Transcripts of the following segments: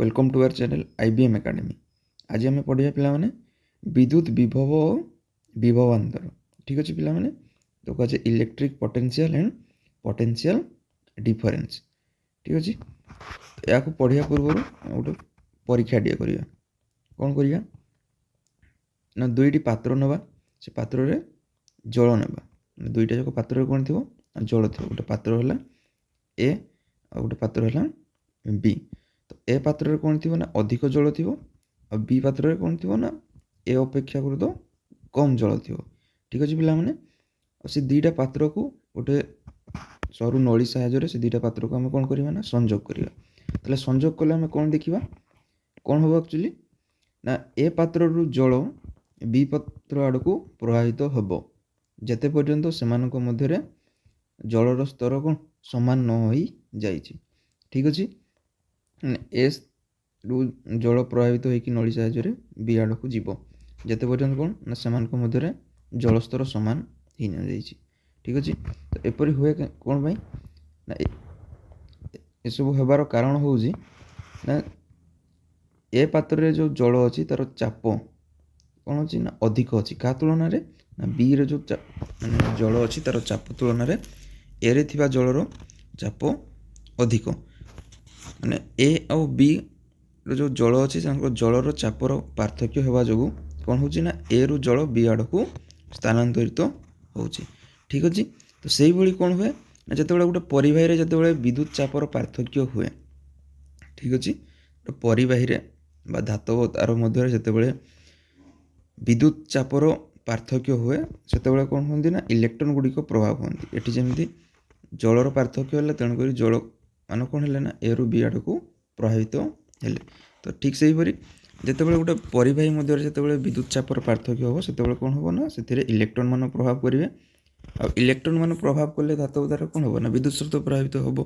Welcome to our channel IBM academy. आज आम पढ़ा पे विद्युत विभव और विभवांतर। ठीक अच्छे पे तो कहे electric potential and potential difference. ठीक अच्छे या पढ़ा पूर्व गोटे परीक्षा टे करवा कौन करवा ना दुईटी पात्र नवा से पात्र रे जल नेबा दुईटा जाक पात्र कौन थी जल थी गोटे पात्र है ए आ गोटे पात्र है बी। तो ए पात्र कौन थी ना अधिक जल थी और बी पात्र कौन थी ना ए अपेक्षा कर तो कम जल थी। ठीक अच्छे पे से दुईटा पात्र को गोटे सरू नली साहाय्य से दुईटा पात्र को आम कौन करवा ना संजोग करवा। तो संजोग कले आम कौन देखा कौन हम एक्चुअली ना ए पात्र जल बी पात्र आड़ को प्रभावित हम जिते पर्यंत से मध्य जलर स्तर कौन सामान न हो जाए। ठीक अच्छे एस रु जल प्रभावित होकर नली साहाय्य बी आड़ को जीव जिते पर्यंत कौन ना से मध्य जलस्तर सामान ही न जाए। ठीक अच्छे तो एपरी हुए कौन भाई ना सब होबार कारण हूँ ना ए पात्र जो जल अच्छी तार चाप कौन अच्छी ना अधिक अच्छी क्या तुलन ना बी रे जो जल अच्छी तार चाप तुलन ए रे थिबा जलर चाप अधिक माने ए आउ बी जो जल अच्छी जलर चापर पार्थक्य होगा जो कौन हो ए रु जल बी आड़ को स्थानांतरित हो। ठीक अच्छे तो से ही कौन हुए ना जिते गोटे परिबाही जिते विद्युत चापर पार्थक्य हुए। ठीक अच्छे गोटे परिबाही बा धातव तार मध्य जिते विद्युत चापर पार्थक्य हुए से कौन होती ना इलेक्ट्रॉन गुड़िक प्रभाव होती एटी जमी जलर पार्थक्य है तेणुक जल मान कौन है ना ए रु बी आड़ को प्रभावित हेले। तो ठीक से जिते गोटे परिबाही मध्य जिते विद्युत चापर पार्थक्य हम से कौन हम ना से इलेक्ट्रॉन मान प्रभाव करेंगे आ इलेक्ट्रॉन मान प्रभाव कले धातव द्वारा कौन हम ना विद्युत स्रोत प्रभावित हम।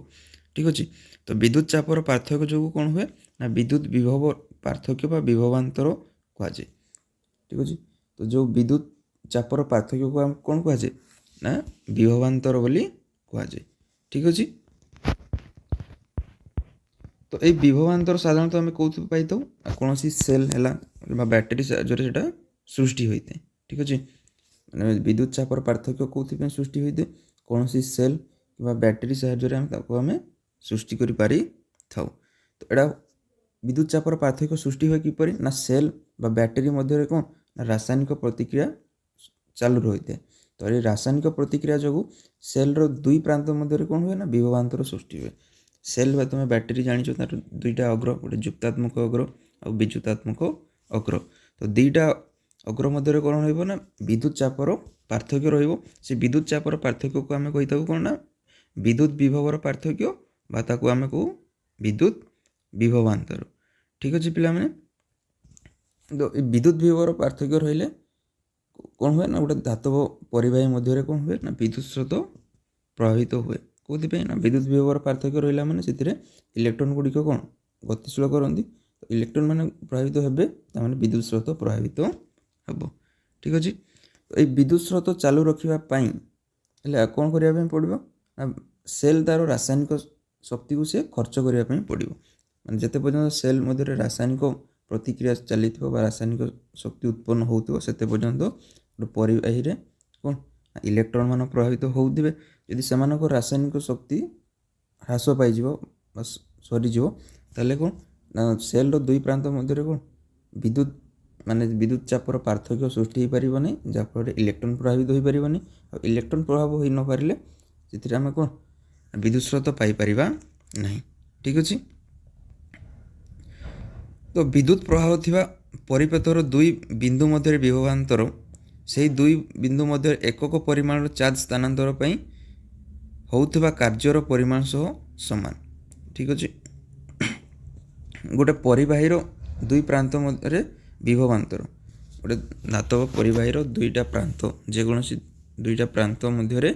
ठीक अच्छे तो विद्युत चापर पार्थक्य जो कौन हुए ना विद्युत विभव पार्थक्य बा विभवांतर कहुए। ठीक अच्छे तो जो विद्युत चापर पार्थक्य को कौन कहुए ना विभवांतर बोली कहुए। ठीक अच्छे तो ये विभवांतर साधारणतः आम कौन पाई कौन सेल है बैटेरी साहाय्य सृष्टि होता है। ठीक अच्छे मैंने विद्युत चापर पार्थक्य कौन सृष्टि होते कौन सेल कि बैटेरी साहाय्य आम सृष्टि कर पारि था। तो यहाँ विद्युत चापर पार्थक्य सृष्टि हुए किपर ना सेल बा बैटेरी मध्य कौन ना रासायनिक प्रतिक्रिया चालू रही है। तो ये रासायनिक प्रतिक्रिया जो सेल दुई प्रांत मध्य कौन हुए ना विभवांतर सृष्टि हुए। सेल बा तुम बैटेरी जानिछ तार दुईटा अग्र गोटे जुक्तात्मक अग्र और विद्युतात्मक अग्र। तो दुईटा अग्र मध्य कौन हो ना विद्युत चापर पार्थक्य रे विद्युत चापर पार्थक्य को आम कही कौन ना विद्युत विभवर पार्थक्य बा ताकू आम कहू विद्युत विभवांतर। ठीक अच्छे पे तो विद्युत विभवर पार्थक्य रही कौन हुए ना गोटे धातव परिबाही मध्य कौन हुए ना विद्युत स्रोत प्रभावित हुए कौन ना विद्युत विभवर पार्थक्य रहा मैंने से इलेक्ट्रॉन गुड़िक कौन गतिशील करती तो इलेक्ट्रॉन मैंने प्रभावित हे विद्युत स्रोत प्रभावित हम। ठीक अच्छे तो ये विद्युत स्रोत चालू रखापी कौन करने पड़ो ना सेल तार रासायनिक शक्ति को सी खर्च करने पड़ो मैं जिते पर्यटन सेल मध्य रासायनिक प्रतिक्रिया चली रासायनिक शक्ति उत्पन्न होते पर्यंत गोटे परिबाही कौन इलेक्ट्रॉन मान प्रभावित होते यदि से रासायनिक शक्ति ह्रास पाई सरीज ताले कौन ना सेल दुई प्रांत मध्य कौन विद्युत माने विद्युत चापर पार्थक्य सृष्टि हो पार नहीं जहाँफल इलेक्ट्रॉन प्रभावित हो पार नहीं और इलेक्ट्रॉन प्रभाव हो न पारे से आम कौन विद्युत स्रोत पाइपर नहीं। ठीक अच्छे तो विद्युत प्रभाव थिबा परिपथर दुई बिंदु मध्य विभवांतर से दुई बिंदु मध्य एकक परिमाण चार्ज स्थानांतर पाई होउथिबा कार्यर परिमाण सह समान। ठीक अच्छे गोटे परिबाही दुई प्रांत मध्य विभवांतर गोटे धातव परिबाही दुईटा प्रांत जेकोसी दुईटा प्रांत मध्य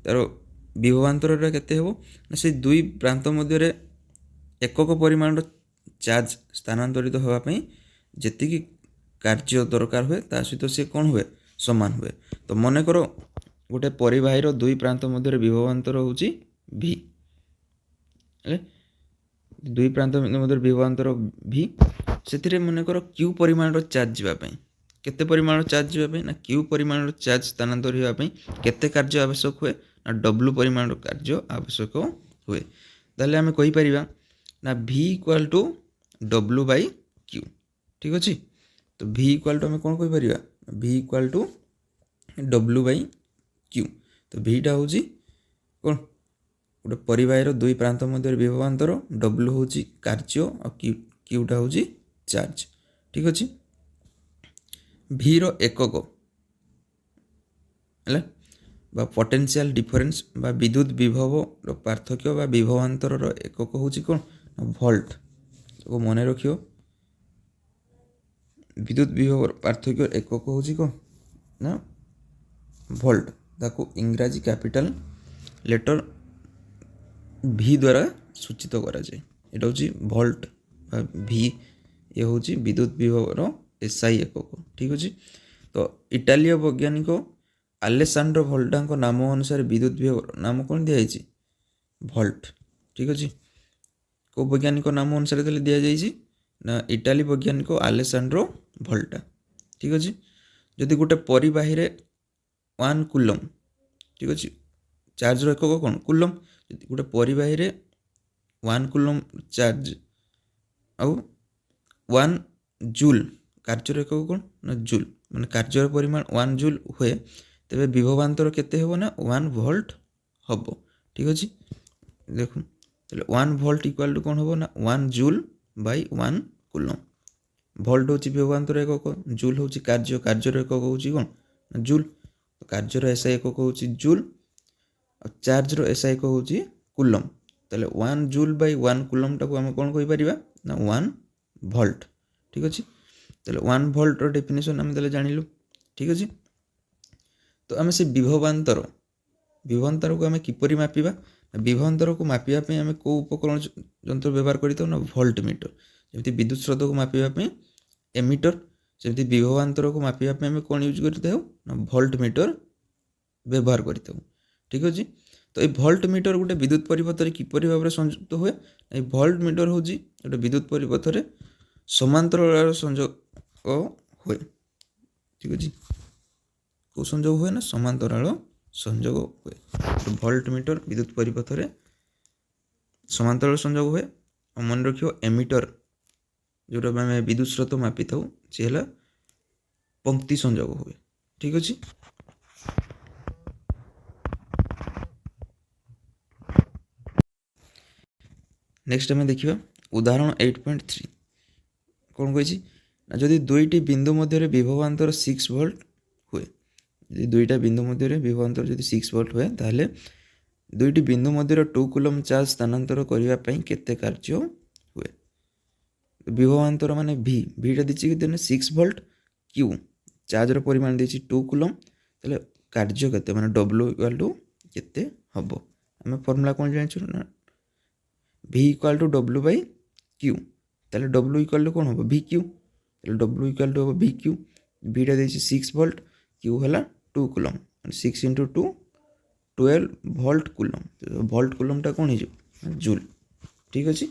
तार विभवांतर केते हो ना से दुई प्रांत मध्य एकक परिमाण चार्ज स्थानांतरित होगापी जी कार्य दरकार हुए ता सहित सी कौन हुए समान हुए। तो मन कर गोटे परिबाही दुई प्रांत मध्य विभवांतर हूँ भी दुई प्रांत मध्य विभवांतर v से मनकर क्यू परिमाण चार्ज जावाई केते परिमाण चार्ज जावाई ना क्यू परिमाण चार्ज स्थानांतर होगापी केते कार्य आवश्यक हुए ना डब्ल्यू परिमाण कार्य आवश्यक हुए ताहले आमे कहि परिबा ना v equal to W by q ठीक अच्छे। तो v इक्वल टू आम कौन कहीपर v equal to W by q तो vटा हूँ कौन गोटे परिवार दुई प्रांत मध्य विभवांतर डब्ल्यू हूँ कार्य और क्यूटा हूँ चार्ज ठीक अच्छे। v रो एकक है बा पोटेंशियल डिफरेंस बा विद्युत विभव पार्थक्य बा विभवांतर एकक हूँ कौन भोल्ट तो मन रखियो विद्युत विभव पार्थक्य एकक हूँ कौन ना भोल्ट ताको इंग्राजी कैपिटल लेटर v द्वारा सूचित करा जाए एटा हूँ भोल्ट v ये हूँ विद्युत विभवर एसआई एकक ठीक अच्छे। तो इटालीय वैज्ञानिक आलेसांड्रो भोल्टा नाम अनुसार विद्युत विभव नाम कौन दिखाई भोल्ट ठीक अच्छे। को वैज्ञानिक नाम अनुसार दि जाइए ना इटाली वैज्ञानिक आलेसांड्रो भोल्टा ठीक अच्छे। जदि गोटे परिबाही 1 कूलम ठीक अच्छे चार्ज एकक कौन कूलम गोटे परिबाही 1 कूलम चार्ज आउ 1 जूल कार्य एकक कौन ना जूल माने कार्य परिमाण 1 जूल हुए तेरे विभवांतर केते हो ना 1 वोल्ट हम ठीक अच्छे। देखो 1 वोल्ट इक्वल टू कौन हम ना 1 जूल बाई 1 कूलम भोल्ट हूँ विभवांतर एकक जूल हूँ कार्य एकक हूँ कौन जूल कार्यर एसआई एकक हूँ जूल और चार्ज रो एसआई एकक हूँ कूलम ताले 1 जूल बाई 1 कूलम टाको आम कौन कहि परिबा ना 1 वोल्ट ठीक अच्छे। ताले 1 वोल्ट रो डेफिनेशन आम ताले जानिलु ठीक अच्छे। तो आम से विभवांतर को आम किपरि मापिबा विभवांतर को मापिबा पे आम को उपकरण यंत्र व्यवहार करता ना वोल्ट मीटर जमी विद्युत स्रोत को मापिबा एमीटर जमी विभवांतर को मापिबा आम कौन यूज करता ना वोल्ट मीटर व्यवहार करता ठीक अच्छे। तो ये वोल्ट मीटर गोटे विद्युत परिपथ में किपरि भाव में संयुक्त हुए ये वोल्ट मीटर हूँ गोटे विद्युत परिपथ में समांतर संयोग हुए ठीक अच्छे। को संयोग हुए ना समांतराल संयोग हुए तो वोल्ट मीटर विद्युत परिपथ में समांतराल संयोग हुए और मन रखियो एमीटर जोटा आम विद्युत स्रोत मापी था सी है पंक्ति संयोग हुए ठीक अच्छे। नेक्स्ट आम देखा उदाहरण 8.3 कौन कही जदि दुईटी बिंदु मध्य विभवांतर 6 वोल्ट हुए यदि दुईटा बिंदु मध्य विभवांतर जब 6 वोल्ट हुए ताहले दुईटी बिंदु मध्य 2 कूलम चार्ज स्थानांतर करने केते कार्य हुए विभवांतर माने भीटा दी कि 6 वोल्ट क्यू चार्ज परिमाण दी 2 कूलम ताहले कार्य केते माने डब्ल्यू इक्वल टू केते हम आम फर्मूला कौन जानी ना v equal to W by Q ताहले डब्ल्यू इक्वल टू कौन हम वी क्यू ताहले डब्ल्यू इक्वल टू हम वी क्यू भीटा दी 6 वोल्ट क्यू है 2 coulomb 6 into 2 12 volt coulomb volt कूलमटा कौन हो जूल ठीक अच्छे।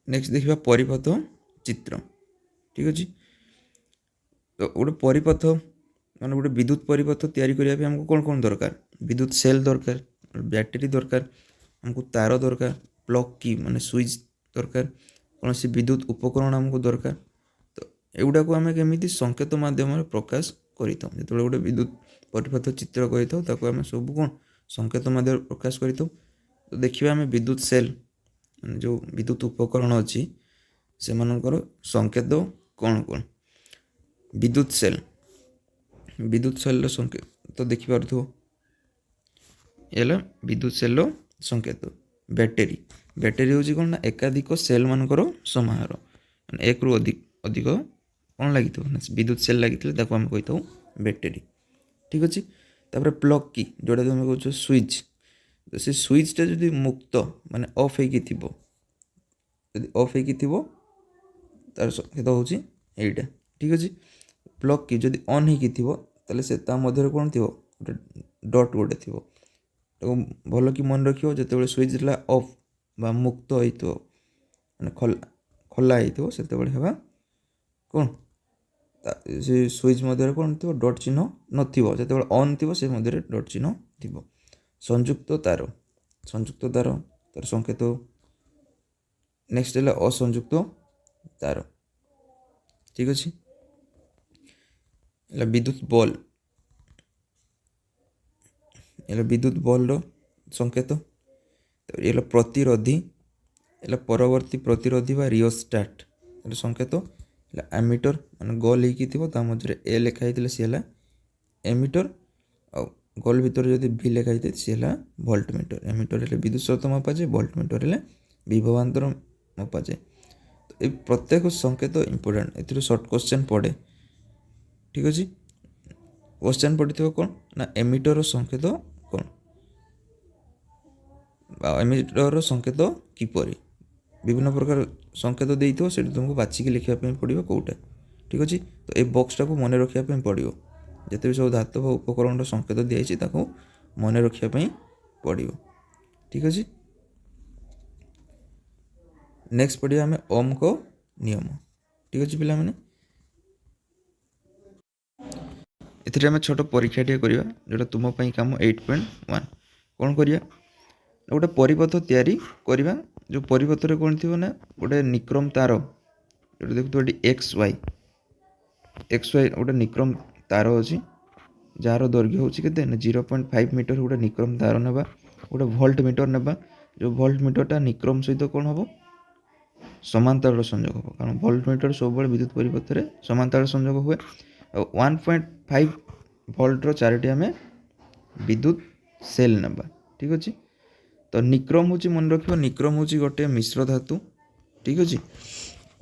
नेक्स्ट देखा परिपथ चित्र ठीक अच्छे। तो गोटे परिपथ माने गोटे विद्युत परिपथ तैयारी करने हमको कौन कौन दरकार विद्युत सेल दरकार बैटेरी दरकार हमको तार दरकार प्लग की माने स्विच दरकार कौन सी विद्युत उपकरण हमको दरकार। तो एगुड़ा को आम केमी संकेत मध्यम प्रकाश करता जो गोटे विद्युत परिपथ चित्र करम सब कौन संकेत मध्यम प्रकाश कर। तो देखिए आम विद्युत सेल जो विद्युत उपकरण अच्छी से मानकर संकेत कौन कौन विद्युत सेल संकेत तो देखिपार ये विद्युत सेल संकेत बैटेरी हूँ कौन ना एकाधिक सेल मानकर समाहार एक रु अधिक कौन लगी विद्युत सेल लगी आम कही था बैटेरी ठीक अच्छे। तापर प्लग की जोटा तुम कह स्विच तो से स्विचटा जब मुक्त माने ऑफ हो ऑफ हो तार संकेत हूँ यहीटा ठीक अच्छे। प्लग की जब ऑन हो मध्य कौन थो गोटे डट गोटे थो तो भल कि मन रखियो जेतेबेले स्विच ला ऑफ बा मुक्त होइतो माने खोला होइतो सेतेबेले हेबा कोन से स्विच मध्य कोन थो डॉट चिन्ह नथिबो जेतेबेले ऑन थिबो से मध्य डॉट चिन्ह थिबो संयुक्त तार तार संकेत नेक्स्ट है असंयुक्त तार ठीक अच्छे विद्युत बल्ब ये विद्युत बल्ब संकेत तो ये प्रतिरोधी ये परवर्ती प्रतिरोधी बा रियोस्टाट संकेत एमीटर मान गोल हो मध्य ए लिखाई सी है एमीटर आ गोल भितर जब भी लिखाई थे सी है भोल्ट मीटर एमीटर है विद्युत स्रोत मपा जाए भोल्ट मीटर है विभवांतर मपा जाए तो ये प्रत्येक संकेत इंपोर्टेंट ए सर्ट क्वेश्चन पड़े ठीक अच्छे क्वेश्चन पड़ी कौन ना एमीटर संकेत कौन एमीटर संकेत किपरि विभिन्न प्रकार संकेत देते से तुमको बाछिकी लिखापी पड़ो कौटा ठीक अच्छे तो ये बॉक्सटा को मन रखापी पड़ो जिते भी सब धातु उपकरण संकेत दिखाई मन रखापी पड़ो ठीक अच्छे नेक्स्ट पढ़िया आम ओम को नियम ठीक अच्छे पिला माने एथिरे आम छोट परीक्षाटे करवा जोटा तुम कम 8.1 कौन करिया गोटे परिपथ तैयारी करवा जो परिपथ रे कौन थी ना गोटे निक्रम तार जो देखो एक्स वाई गोटे निक्रम तार अच्छी जार दैर्घ्य हूँ के 0.5 मीटर गोटे निक्रम तार ना गोटे भोल्ट मीटर ना जो भोल्ट मीटरटा निक्रम सहित कौन हम समांतर संयोग हम कारण भोल्ट मीटर सब विद्युत परिपथ में समांतर संयोग हुए 1.5 भोल्टर 4टी आम विद्युत सेल ना ठीक अच्छे तो निक्रम हूँ मन रख निक्रम हूँ गोटे मिश्र धातु ठीक अच्छे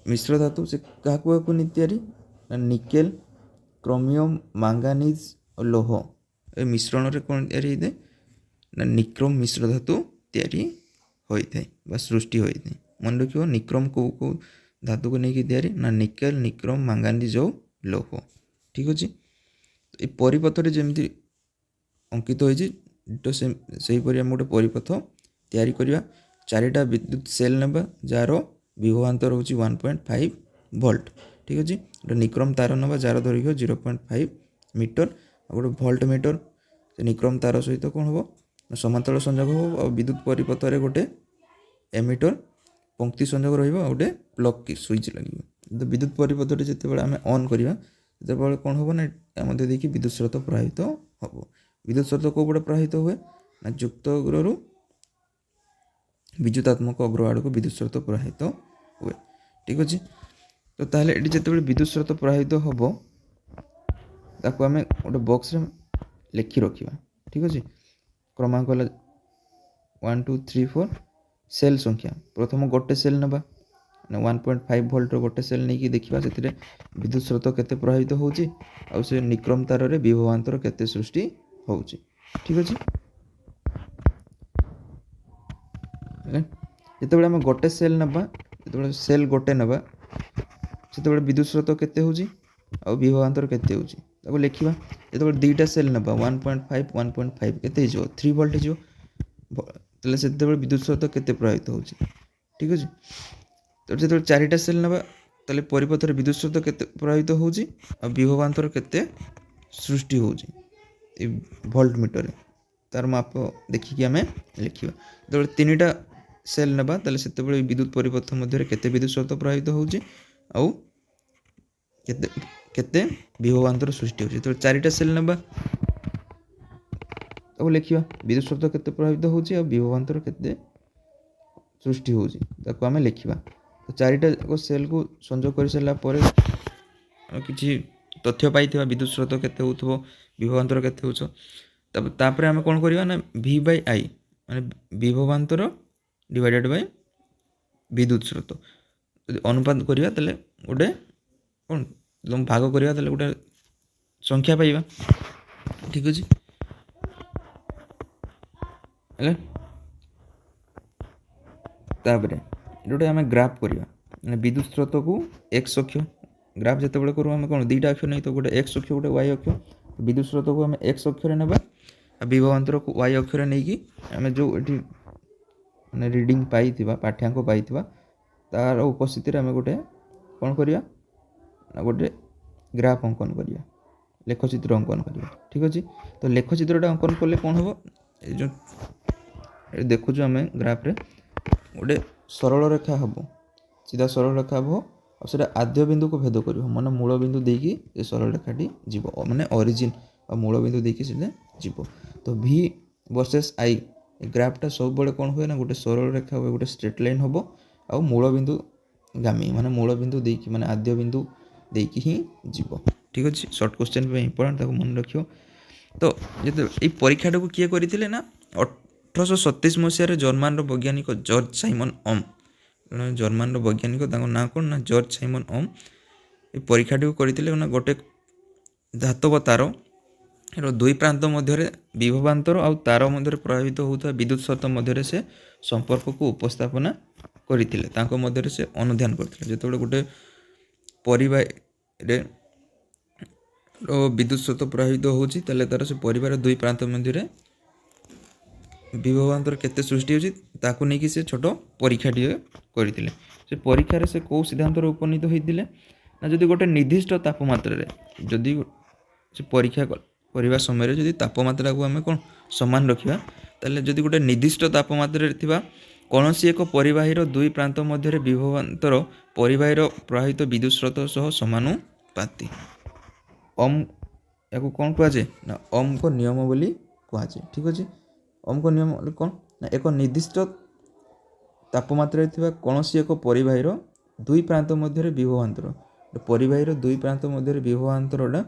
मिश्र धातु से क्या तैयारी निकेल क्रोमियम मांगानीज और लोह ए मिश्रण रे कौन तैयारी होता ना निक्रम मिश्र धातु तैयारी होता है सृष्टि होता है मन रख निक्रम को धातु को लेकिन तैयारी ना निकेल निक्रम मांगानीज और लोह ठीक अच्छे तो ये परिपथ जमी अंकित होती तो से गोटे परिपथ तैयारी करवा 4टा विद्युत सेल ना जार विभवांतर हूँ 1.5 भोल्ट ठीक अच्छे गोटे निक्रम तार ना जार दैर्घ्य 0.5 मीटर गोटे भोल्ट मीटर से निक्रम तार सहित कौन हम समांतर संयोग हो और विद्युत परिपथ में गोटे एमीटर पंक्ति संयोग रोटे प्लग की स्विच लगे तो विद्युत परिपथ जिते आम ऑन करवा जो कौन हम ना मध्य देखिए विद्युत स्रोत प्रवाहित हम विद्युत स्रोत कौ पटे प्रवाहित हुए ना युक्त अग्रु विद्युतात्मक अग्र आड़ को विद्युत स्रोत प्रवाहित हुए ठीक अच्छे तो ताहले ये जिते विद्युत स्रोत प्रवाहित हम ताको आम गोटे बॉक्स रे लिखि रखा ठीक अच्छे क्रमांक 1 2 3 4 सेल संख्या प्रथम गोटे सेल ना 1.5 भोल्टर गोटे सेल नहीं देखा से विद्युत स्रोत केते प्रवाहित होउची आ से निक्रम तार रे विभवांतर केते सृष्टि होउची ठीक अच्छे जिते आम गोटे सेल ना जो सेल गोटे ना से विद्युत स्रोत केते होउची आ विभवांतर केते होउची ताको लिखिबा जो 2टा सेल ना 1.5 1.5 केते हो 3 वोल्ट हो तले से विद्युत स्रोत केते प्रवाहित होउची ठीक अच्छे तो जो 4टा सेल ना ताले परिपथ विद्युत स्रोत केते प्रवाहित होउची आ विभवांतर केते सृष्टि होउची भोल्ट मीटर तार माप देखिकी आम लिखा जो 3टा सेल ना ताले से विद्युत परिपथ मध्य केते विद्युत स्रोत प्रवाहित होउची आउ केते केते विभवांतर सृष्टि होउची तो 4टा सेल ना तो लिखा विद्युत स्रोत केते प्रवाहित होउची आ विभवांतर केते सृष्टि होउची ताको आम लिखा तो 4टा सेल को संयोग कर सारा पर किसी तथ्य पाई विद्युत स्रोत केते होउथबो विभवांतर केते होउछ तापर आम कौन करवा ना V बाय I माने विभवांतर डिवाइडेड बाय विद्युत स्रोत अनुपात करवा ताले गोटे कौन तुम भाग करवा ताले गोटे संख्या पाइबा ठीक अच्छे तापर जोटे आम ग्राफ करवा माने विद्युत स्रोत को एक्स अक्ष ग्राफ जिते बड़े करूँ आम कौन 2टा अक्ष नहीं तो गोटे एक्स अक्ष गोटे वाई अक्ष विद्युत स्रोत को आम एक्स अक्ष ना विभवांतर को y अक्ष रे नहीं आम जो ये माने रीडिंग पाइथिबा पाठ्यांक पाइथिबा तार उपस्थिति रे आम गोटे कौन करिया ना गोटे ग्राफ अंकन करिया लेखचित्र अंकन करिया ठीक अछि। तो लेखचित्रटा अंकन कले कौन हम ये जो देखु आम ग्राफ रे गोटे सरल रेखा हम सीधा सरल रेखा हम और आद्य बिंदु को भेद कर माने मूल बिंदु देकी ये सरल रेखाटी जीव माने ओरिजिन और मूल बिंदु देकी सीधे जीव। तो v वर्सेस i ग्राफटा सब बड़े कौन हुए ना गोटे सरल रेखा हुए गोटे स्ट्रेट लाइन हम आ मूल बिंदु गामी माने मूल बिंदु देकी माने आद्य बिंदु देकी ही जीव ठीक अच्छे। सर्ट क्वेश्चन पे इंपोर्टेंट ताको मन रखियो। तो ये परीक्षा को किए करथिले ना 1827 मसीह जर्मान वैज्ञानिक जॉर्ज साइमन ओम जर्मान वैज्ञानिक ना कौन ना जॉर्ज साइमन ओम ये परीक्षा को करथिले ना गोटे धातव तार दुई प्रांत मध्य विभवांतर आउ तार मध्य प्रभावित होता विद्युत शर्त मध्य से संपर्क को उपस्थापना करथिले तांको मध्य से अनुध्यान करथिले जेतेबेले गोटे परिवार विद्युत स्रोत प्रभावित होची ताले तार से परिवार दुई प्रांत मध्य विभवांतर केते सृष्टि होची ताकू नेकी से छोट परीक्षा करथिले। से परीक्षा रे से को सिद्धांत रे उपनीत होइतिले ना जदि गोटे निर्दिष्ट तापमात्रा रे जदि से परीक्षा करबा समय रे जदि तापमात्रा को हमें कोन समान रखिबा ताले जदि गोटे निर्दिष्ट तापमात्रा रे थिबा कौनसी एक परिवाहीर दुई प्रांत मध्य विभवांतर परिवाहीर प्रवाहित विद्युत स्रोत सह समानुपाती ओम या कौन कहुए ना ओम को नियम बोली कहुए ठीक अच्छे। ओम को नियम कौन ना एक निर्दिष्ट तापमात्रा थिबा कौनसी एक परिवाहीर दुई प्रांत मध्य विभवांतर परिवाहीर दुई प्रांत मध्य विभवांतरटा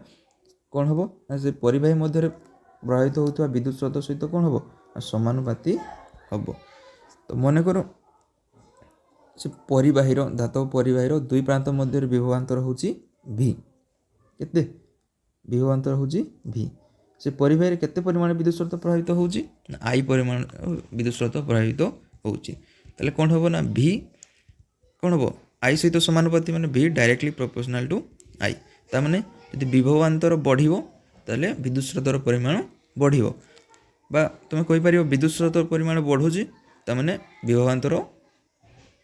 कौन हम ना से परिवाही मध्य प्रभावित होता विद्युत स्रोत सहित कौन हम समानुपाती हम। तो मन कर से परिवाहीर धातव परिवाहीर दुई प्रांत मध्य विभवांतर होची v केते विभवांतर होची v से परिवार केते परिमाण विद्युत स्रोत प्रभावित होची i परिमाण विद्युत स्रोत प्रभावित होची ताले कोन होबो ना v कोन होबो i सहित समानुपाती माने v directly proportional to i ता माने यदि विभवांतर बढ़िबो ताले विद्युत स्रोतर परिमाण बढ़िबो बा तुम कहि परिबो विद्युत स्रोतर परिमाण बढ़ुची ता माने विभवांतर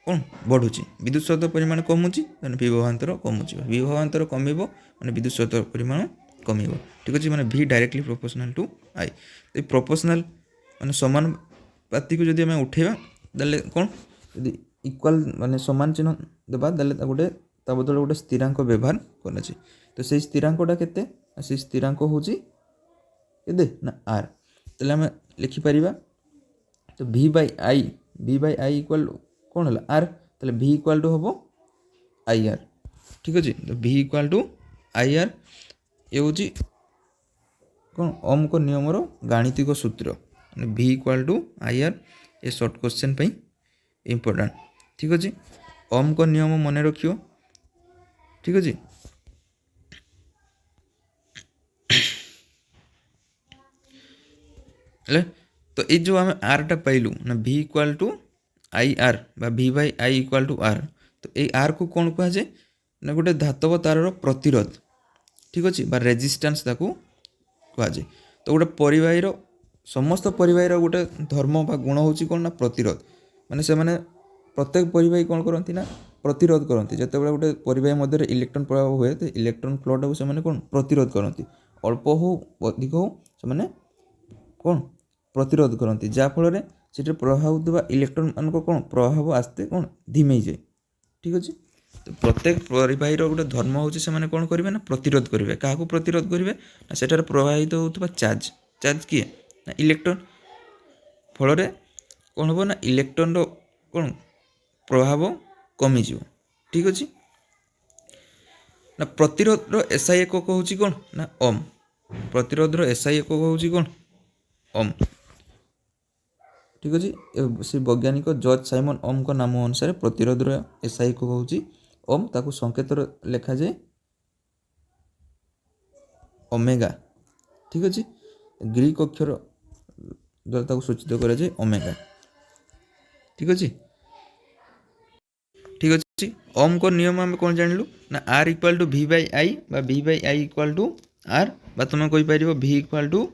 कौन बढ़ुची विद्युत स्रोत परिमाण कमुची माने विभवांतर कमुची विभवांतर कमिबो माने विद्युत स्रोत परिमाण कमिबो ठीक अछि माने v directly proportional to i। तो प्रोपोर्शनल माने समानुपाती को जदि हमें उठेबा दले कौन यदि इक्वल माने समान चिन्ह देबा दले गोटे ता बदल गोटे स्थिरांक व्यवहार करछि। तो से स्थिरांकटा केते से स्थिरांक होची केते ना r तले हम लिखि परिबा तो v by i इक्वल कौन है r तले v इक्वल टू हम ir ठीक अच्छे। तो v इक्वल टू ir ये हूँ कौन ओम को नियम गाणितिक सूत्र v इक्वल टू ir ये शॉर्ट क्वेश्चन पे इम्पोर्टेंट ठीक अच्छे। ओम को नियम मन रखियो ठीक अच्छे। तो ये जो आम आरटा पाइलु ना v equal to I R बा v by I equal to R तो ये आर को कौन कहुए ना गोटे धातव तार प्रतिरोध ठीक अच्छे बा रेजिस्टेंस ताकू कहुए। तो गोटे परिवाहीर समस्त परिवाहीर गोटे धर्म बा गुण होची कौन ना प्रतिरोध माने से माने प्रत्येक परिवाही कौन करती ना प्रतिरोध करती जिते बड़े गोटे परिवाही मध्य इलेक्ट्रॉन प्रभाव हुए तो इलेक्ट्रॉन फ्लोटा को से कौन प्रतिरोध करती अल्प हो अधिक हो से कौन प्रतिरोध करती जहाँफल से प्रभाव होता इलेक्ट्रॉन मान कौन प्रभाव आसते कौन धीमे जाए ठीक अच्छे। तो प्रत्येक परिवाहीर गोटे धर्म होची से कौन करेंगे ना प्रतिरोध करेंगे क्या प्रतिरोध करेंगे ना सेठार प्रभावित होता चार्ज चार्ज किए ना इलेक्ट्रॉन फल कौन हम ना इलेक्ट्रॉन कौन प्रभाव कमिज ठीक अच्छे ना प्रतिरोध एसआई एकक होची कौन ना ओम प्रतिरोध एसआई एकक होची कौन ओम ठीक अच्छे। से वैज्ञानिक जॉर्ज साइमन ओम को नाम अनुसार प्रतिरोध एसआई एकक होची ओम ताकू संकेत लिखा जाए ओमेगा ठीक अच्छे ग्रीक अक्षर द्वारा ताकू सूचित करा जाए ओमेगा ठीक अच्छे ठीक अच्छे। ओम को नियम आम कौन जानलु ना R equal to v by I equal to R बा तुम कही पार v equal to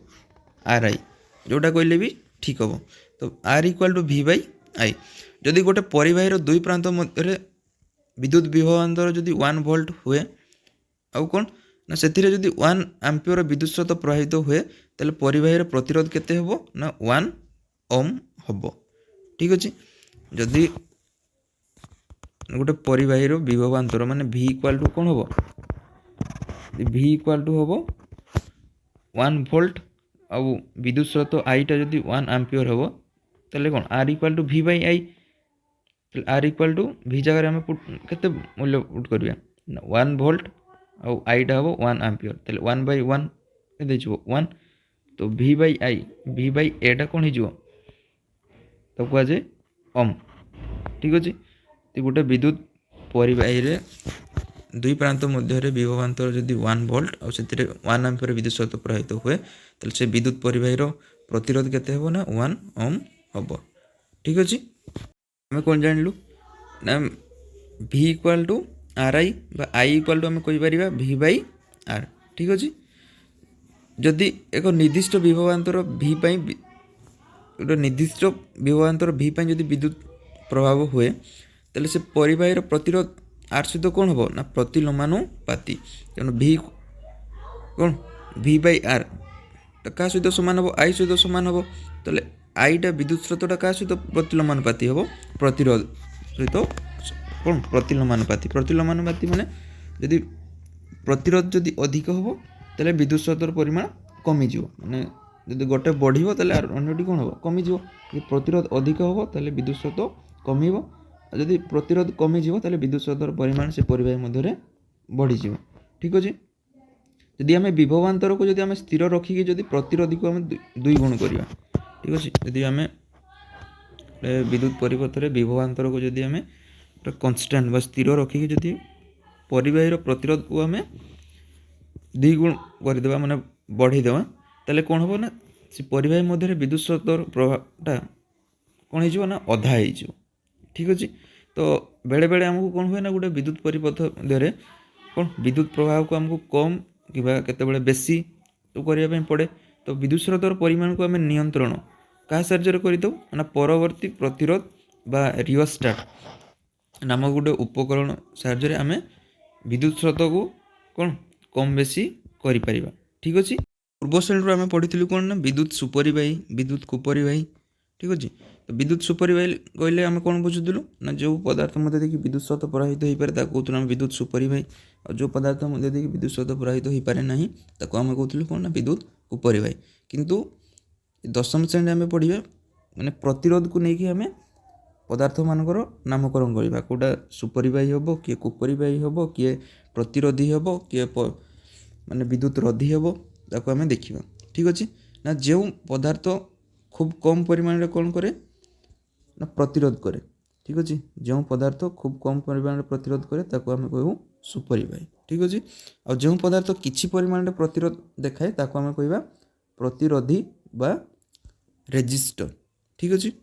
R I जोटा कहले भी ठीक हम। तो R equal to V by I. जदि गोटे परिबाहीर दुई प्रांत मध्य विद्युत विभवांतर जदि 1 वोल्ट हुए आउ कौन ना से जदि 1 एम्पियर विद्युत स्रोत प्रवाहित हुए तेल परिबाहीर प्रतिरोध केते हबो ना 1 ओम हबो। ठीक अच्छे। जदि गोटे परिबाहीर विभवांतर माने भि इक्वाल टू कौन हबो भि इक्वाल टू हबो 1 वोल्ट आउ विद्युत स्रोत आईटा जदि 1 एम्पियर हबो तेल कौन R equal to V by I. R equal to V जगह आम केते मूल्य पुट करिया 1 वोल्ट आउ आईटा हम 1 एम्पियर तेल 1 बाई 1 के 1। तो भि बाई आई भि बाई एटा कौन हो तो कह जाए ओम। ठीक अच्छे। तो गोटे विद्युत परिबाही रे दुई प्रांत मध्य विभवांतर जदि 1 वोल्ट और से 1 एम्पियर विद्युत स्रोत प्रवाहित हुए तो से विद्युत परिबाहीर प्रतिरोध केते हबो ना 1 ओम हबो। ठीक अच्छे। आम कौन जानलु ना V equal to R I I equal to आम कहीपर भि बाई आर। ठीक अच्छे। जदि एक निर्दिष्ट विभवांतर भि गोटे निर्दिष्ट विभवांतर भि जदि विद्युत प्रभाव हुए तेल से परिबाहीर प्रतिरोध आर सहित कौन हम ना प्रतिलोमानुपाती। तेणु भि कौन भि बाई आर क्या सहित सामान हम आई सहित सामान हम तेल आईटा विद्युत स्रोतटा क्या सहित प्रतिलोमानुपाती हम प्रतिरोध सहित कौन प्रतिलोमानुपाती। प्रतिलोमानुपाती माने यदि प्रतिरोध जदि अधिक हम तेल विद्युत स्रोतर परिमाण कमिज माने जदि गोटे बढ़िबो तेल अन्यटी कौन हम कमिज। प्रतिरोध अधिक हम तेल विद्युत स्रोत कमिब जदि प्रतिरोध कमिज तेल विद्युत स्रोतर परिमाण से परिबाही मध्य बढ़ीज। ठीक अच्छे। जदि आम विभवांतर को जदि आम स्थिर रखिकी जदि प्रतिरोधी को आम 2 गुण करवा। ठीक अच्छे। जदि आम विद्युत परिपथ में विभवांतर को जदि आम कन्स्टांट बा स्थिर रखिकी जदि परिबाहीर प्रतिरोध को आम 2 गुण करदे माने बढ़ईदेवा तेल कौन हम ना से परिबाही मध्य विद्युत स्रोतर प्रभावटा कौन हो ना अधा हो। ठीक अच्छे। तो बेले बेले आमको कौन हुए ना गोटे विद्युत परिपथ मध्य कौन विद्युत प्रभाव को आमको कम कि केतबेले बेसी तो करने पड़े। तो विद्युत स्रोतर परिमाण को आम नियंत्रण क्या साहाय्य करदे ना परवर्ती प्रतिरोध बा रिओस्टाट नामक गोटे उपकरण साहाय्य आम विद्युत स्रोत को कौन कम बेसी करिपरिबा। ठीक अच्छे। पूर्व श्रेणी आम पढ़ी कौन ना विद्युत सुपरिबाही विद्युत कुपरिबाही। ठीक अच्छे। तो विद्युत सुपरिबाही कहले आम कौन बुझुलु ना जो पदार्थ मध्य देखिए विद्युत स्रोत प्रवाहित हो पारे कहते आम विद्युत सुपरिबाही और जो पदार्थ मध्य देखिए विद्युत स्रोत प्रवाहित हो पारे ना ताको आम कहते कौन ना विद्युत कुपरिबाही। किंतु 10वीं श्रेणी आम पढ़ा माने प्रतिरोध को लेकिन आम पदार्थ मानकर नामकरण करवा कौटा सुपरिबाही हम किए कुपरिबाही हम किए प्रतिरोधी हम किए माने विद्युत रोधी हम ताको आम देखा। ठीक अच्छे। ना जो पदार्थ खूब कम परिमाण कौन करे ना प्रतिरोध करे। ठीक अच्छे। जो पदार्थ खूब कम परिमाण प्रतिरोध करे ताको आम कहू सुपरिबाही। ठीक अच्छे। और जो पदार्थ किछि परिमाण प्रतिरोध देखाए ताको आम कहवा प्रतिरोधी बा रेजिस्टर। ठीक अच्छे।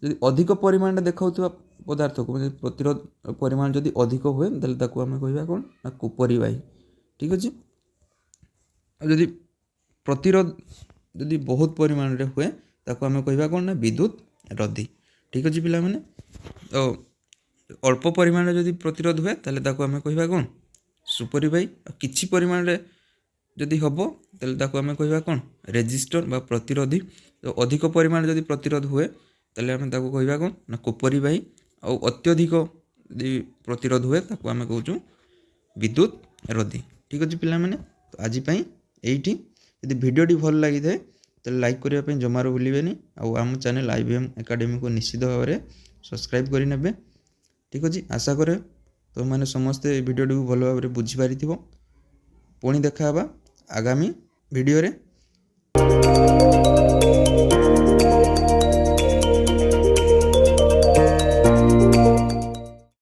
यदि अधिक परिमाण देखा पदार्थ को प्रतिरोध परिमाण जदि अधिक हुए तेल ताको आम कहवा कौन ना कुपरिबाही। ठीक अच्छे। जदि प्रतिरोध जदि बहुत परिमाण रे हुए ताको आम कहवा कौन ना विद्युत रोधी। ठीक अच्छे पिला माने। तो अल्प परिमाण जदि प्रतिरोध हुए ताले ताको आम कहवा कौन सुपरिबाही। किछि परिमाण रे जदि हबो ताले ताको आम कहवा कौन रेजिस्टर बा प्रतिरोधी। तो अधिक परिमाण जदि प्रतिरोध हुए ताले आम ताको कहवा कौन ना कुपरिबाही। और अत्यधिक यदि प्रतिरोध हुए ताको आम कहूँ विद्युत रोधी। ठीक अच्छे पिला माने। तो आज पई एइठी यदि भिडियोटी भल लगी थाए तो लाइक करने जमार भूलें। आम चैनल IBM एकेडमी को निश्चित भाव में सब्सक्राइब करने। ठीक अच्छे। आशा करे तो मैंने समस्ते भिडियोटी को भल भाव में बुझीपारि। पुणी देखा आगामी भिडियो रे।